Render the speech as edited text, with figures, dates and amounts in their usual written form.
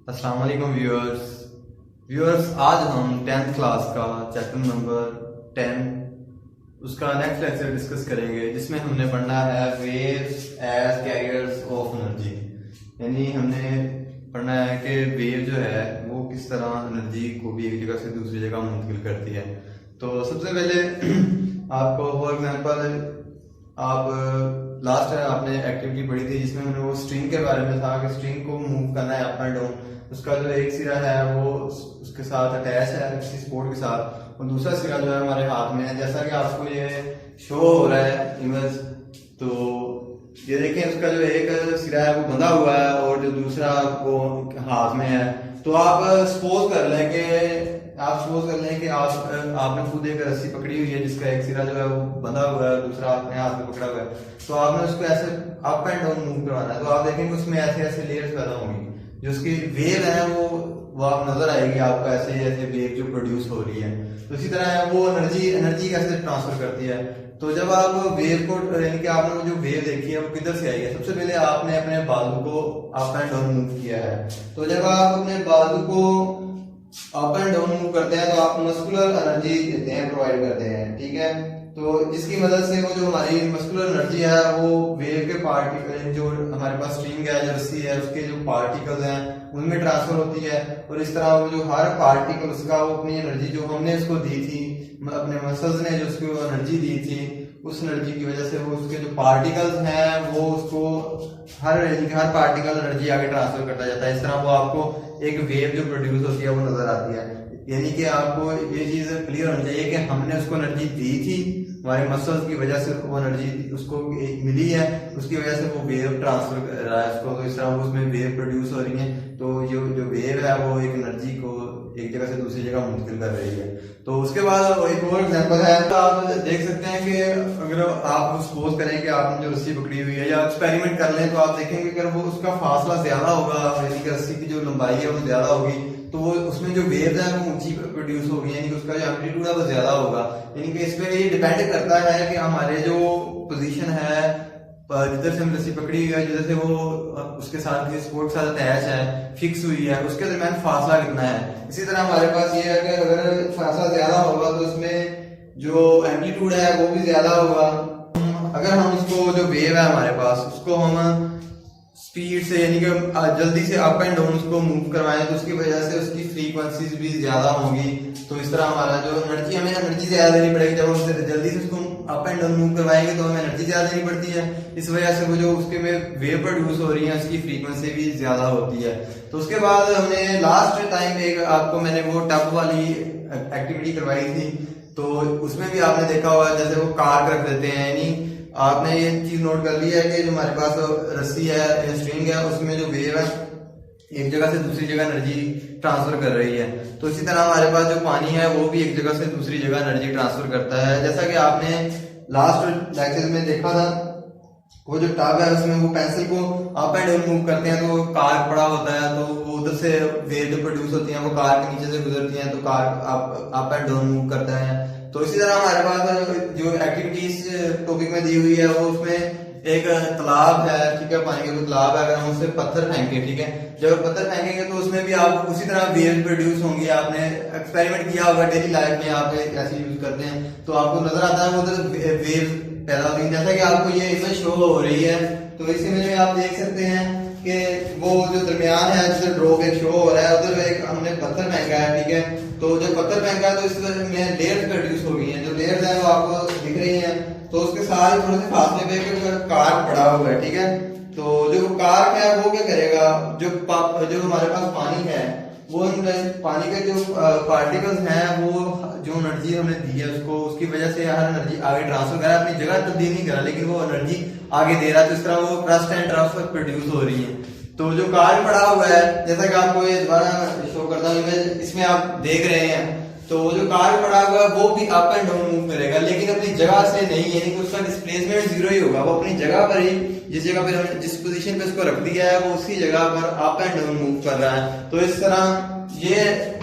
अस्सलाम वालेकुम व्यूअर्स आज हम 10th क्लास का चैप्टर नंबर 10 उसका नेक्स्ट लेक्चर डिस्कस करेंगे, जिसमें हमने पढ़ना है waves as carriers of energy. यानी हमने पढ़ना है कि वेव जो है वो किस तरह एनर्जी को भी एक जगह से दूसरी जगह मुंतकिल करती है। तो सबसे पहले आपको फॉर एग्जांपल आप लास्ट आपने एक्टिविटी पढ़ी थी जिसमें हमने वो स्ट्रिंग के बारे में था कि स्ट्रिंग को मूव करना है अप एंड डाउन। उसका जो एक सिरा है वो उसके साथ अटैच है किसी सपोर्ट के साथ, और दूसरा सिरा जो है हमारे हाथ में है। जैसा कि आपको ये शो हो रहा है इमेज, तो ये देखें उसका जो एक सिरा है वो बंधा हुआ है और जो दूसरा वो हाथ में है। तो आप सपोज कर लें कि आपने खुद एक रस्सी पकड़ी हुई है जिसका एक सिरा जो है वो बंधा हुआ है, दूसरा अपने हाथ में पकड़ा हुआ है। तो आपने उसको ऐसे अप एंड डाउन मूव करवाना है। तो आप देखेंगे उसमें ऐसे ऐसे लेयर्स पैदा होंगी, जो उसकी वेव है वो आप नजर आएगी आपको ऐसे ऐसे वेव जो प्रोड्यूस हो रही है। तो इसी तरह वो एनर्जी कैसे ट्रांसफर करती है। तो जब आप वेव को यानी कि आपने जो वेव देखी है वो किधर से आई है, सबसे पहले आपने अपने बाजू को अप एंड डाउन मूव किया है। तो जब आप अपने बाजू को अप एंड डाउन मूव करते हैं तो आप मस्कुलर एनर्जी देते हैं, प्रोवाइड करते हैं, ठीक है। तो जिसकी मदद से वो जो हमारी मस्कुलर एनर्जी है वो वेव के पार्टिकल जो हमारे पास स्ट्रिंग है, जो रस्सी है, उसके जो पार्टिकल्स हैं उनमें ट्रांसफर होती है। और इस तरह वो जो हर पार्टिकल उसका वो अपनी एनर्जी जो हमने उसको दी थी, अपने मसल्स ने जो उसको एनर्जी दी थी, उस एनर्जी की वजह से वो उसके जो पार्टिकल्स हैं वो उसको हर पार्टिकल एनर्जी आगे ट्रांसफर करता जाता है। इस तरह वो आपको एक वेव जो प्रोड्यूस होती है वो नजर आती है। यानी कि आपको ये चीज क्लियर होनी चाहिए कि हमने उसको एनर्जी दी थी, हमारे मसल्स की वजह से वो एनर्जी उसको मिली है, उसकी वजह से वो वेव ट्रांसफर कर रहा है उसको। तो इस तरह उसमें वेव प्रोड्यूस हो रही है। तो जो वेव है वो एक एनर्जी को एक जगह से दूसरी जगह मुंतकिल कर रही है। तो उसके बाद एक और एग्जांपल है, तो आप देख सकते हैं कि अगर आप सपोज करें कि आपने जो रस्सी पकड़ी हुई है, या एक्सपेरिमेंट कर लें, तो आप देखेंगे कि अगर वो उसका फासला ज्यादा होगा, यानी कि रस्सी की जो लंबाई है वो ज्यादा होगी, तो वो उसमें जो वेव्स है वो ऊंची प्रोड्यूस होगी, यानी कि उसका जो एम्पलीट्यूड है वो ज्यादा होगा। यानी कि इस पे ये डिपेंड करता है कि हमारे जो पोजीशन है, जिधर से हम रस्सी पकड़ी हुई है, जिधर से वो उसके साथ किसी सपोर्ट के साथ अटैच है, फिक्स हुई है, उसके दरमियान फासला कितना है। इसी तरह हमारे पास ये है कि अगर फासला ज्यादा होगा तो उसमें जो एम्पलीट्यूड है वो भी ज्यादा होगा। अगर हम उसको जो वेव है हमारे पास उसको हम स्पीड से यानी कि जल्दी से अप एंड डाउन उसको मूव करवाएं, तो उसकी वजह से उसकी फ्रीक्वेंसीज भी ज्यादा होंगी। तो इस तरह हमारा जो एनर्जी, हमें एनर्जी ज्यादा देनी पड़ेगी। जब हम जल्दी से उसको अप एंड डाउन मूव करवाएंगे तो हमें एनर्जी ज्यादा देनी पड़ती है। इस वजह से वो जो उसके में वेव प्रोड्यूस हो रही है उसकी फ्रीक्वेंसी भी ज्यादा होती है। तो उसके बाद हमने लास्ट टाइम एक आपको मैंने वो टब वाली एक्टिविटी करवाई थी, तो उसमें भी आपने देखा होगा जैसे वो कार रख देते हैं। यानी आपने ये चीज नोट कर ली है कि जो हमारे पास रस्सी है, स्ट्रिंग है, उसमें जो वेव है एक जगह से दूसरी जगह एनर्जी ट्रांसफर कर रही है। तो इसी तरह हमारे पास जो पानी है वो भी एक जगह से दूसरी जगह एनर्जी ट्रांसफर करता है। जैसा कि आपने लास्ट लेक्चर में देखा था, वो जो टब है उसमें वो पेंसिल को अप एंड डाउन मूव करते हैं तो कार पड़ा होता है, तो वो उधर से वेव जो प्रोड्यूस होती है वो कार के नीचे से गुजरती हैं, तो car up and down move करता है। तो इसी तरह हमारे पास जो एक्टिविटीज टॉपिक में दी हुई है वो उसमें एक तालाब है, ठीक है, पानी का कोई तालाब है। अगर हम उससे पत्थर फेंके, ठीक है, जब पत्थर फेंकेंगे तो उसमें भी आप उसी तरह वेव प्रोड्यूस होंगी। आपने एक्सपेरिमेंट किया होगा, डेली लाइफ में आप ऐसे यूज करते हैं तो आपको नजर आता है उधर वेव पैदा होती है। जैसा कि आपको ये इमेज शो हो रही है, तो इस इमेज में आप देख सकते हैं कि वो जो दरमियान है जिधर ड्रॉप एक शो हो रहा है उधर एक हमने पत्थर फेंका है, ठीक है। तो जो पत्थर फेंका है तो इसमें लेयर्स प्रोड्यूस हो गई हैं। जो लेयर्स है वो आपको दिख रही हैं, तो उसके साथ थोड़े से फासले पे कार पड़ा हुआ है, ठीक है। तो जो कार है वो क्या करेगा, जो हमारे पास पानी है वो पानी के जो पार्टिकल्स हैं वो जो एनर्जी हमने दी है उसको, उसकी वजह से हर एनर्जी आगे ट्रांसफर कर रहा है, अपनी जगह तब्दील नहीं कर रहा लेकिन वो एनर्जी आगे दे रहा है। तो इस तरह वो ट्रस्ट एंड ट्रांसफर प्रोड्यूस हो रही है। तो जो कार पड़ा हुआ है, जैसा कि आपको ये दोबारा शो करता हूँ इमेज, इसमें आप देख रहे हैं, तो जो कार पड़ा हुआ है वो भी अप एंड डाउन मूव करेगा लेकिन अपनी जगह से नहीं, यानी कि उसका डिस्प्लेसमेंट जीरो ही होगा। वो अपनी जगह पर ही, जिस जगह पर हमने जिस पोजीशन पे उसको रख दिया है वो उसी जगह पर अप एंड डाउन मूव कर रहा है। तो इस तरह ये